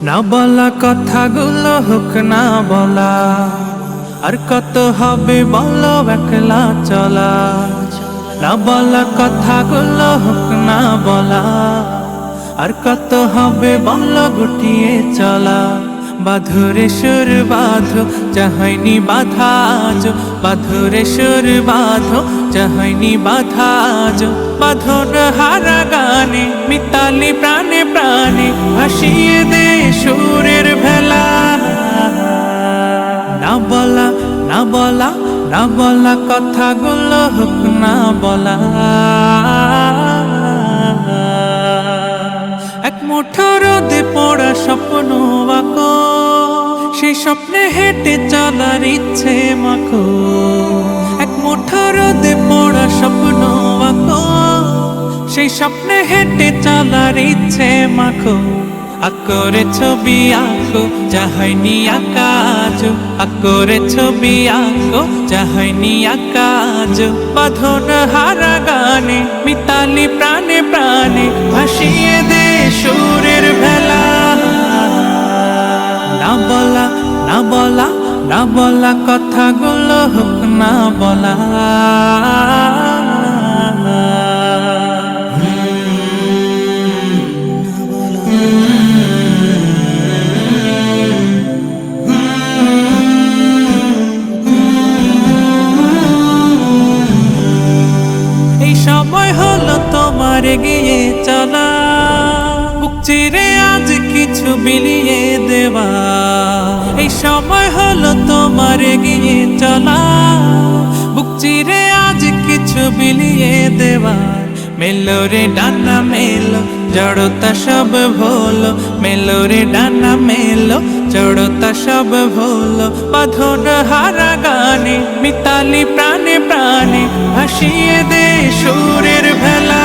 না বলা কথাগুলো হোক না বলা, আর কত হবে বলো একলা চলা। না বলা কথাগুলো হোক না বলা, আর কত হবে বলো গুটিয়ে চলা। বাঁধরে সুর বাঁধো যাহাইনি বাধা আজ, বাঁধরে সুর বাঁধো যাহাইনি বাধা আজ। বাঁধন হারা গানে মিতালি প্রাণে প্রাণে ভাসিয়ে দে সুরের ভেলা। না বলা না বলা না বলা কথাগুলো হোক না বলা। এক মুঠো রোদে পড়া স্বপ্ন আঁকো, সেই স্বপ্নে হেঁটে চলার ইচ্ছে মাখো। এক মুঠো রোদে পড়া স্বপ্ন আঁকো, সেই স্বপ্নে হেঁটে চলার ইচ্ছে মাখো। আকরে ছবি আঁকো যাহাইনি আঁকা আজ, আকরে ছবি আঁকো যাহাইনি আঁকা আজ। বাঁধন হারা গানে মিতালি প্রাণে প্রাণে ভাসিয়ে দে সুরের ভেলা। না বলা না বলা না বলা কথাগুলো হোক না বলা। সময় হলো তোমার এগিয়ে চলা, বুক চিরে আজ কিছু বিলিয়ে দেওয়া। এই সময় হলো তোমার এগিয়ে চলা, বুক চিরে আজ কিছু বিলিয়ে দেওয়া। মেলো রে ডানা মেলো জড়তা সব ভোলো, মেলো রে ডানা মেলো জড়তা সব ভোলো। বাঁধন হারা গানে মিতালি প্রাণে প্রাণে ভাসিয়ে দে সুরের ভেলা।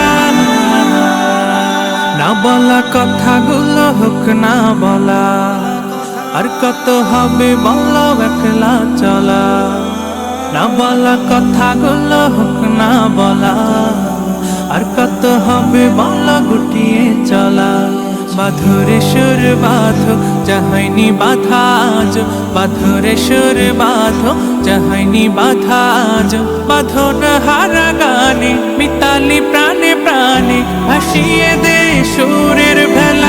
না বলা কথাগুলো হোক না বলা, আর কত হবে বলো একলা চলা। না বলা কথাগুলো হোক না বলা, আর কত হবে বলো গুটিয়ে চলা। বাঁধরে সুর বাঁধো যাহাইনি বাধা আজ, বাঁধরে সুর বাঁধো যাহাইনি বাধা আজ। বাঁধন হারা গানে মিতালি প্রাণে প্রাণে ভাসিয়ে দে সুরের ভেলা।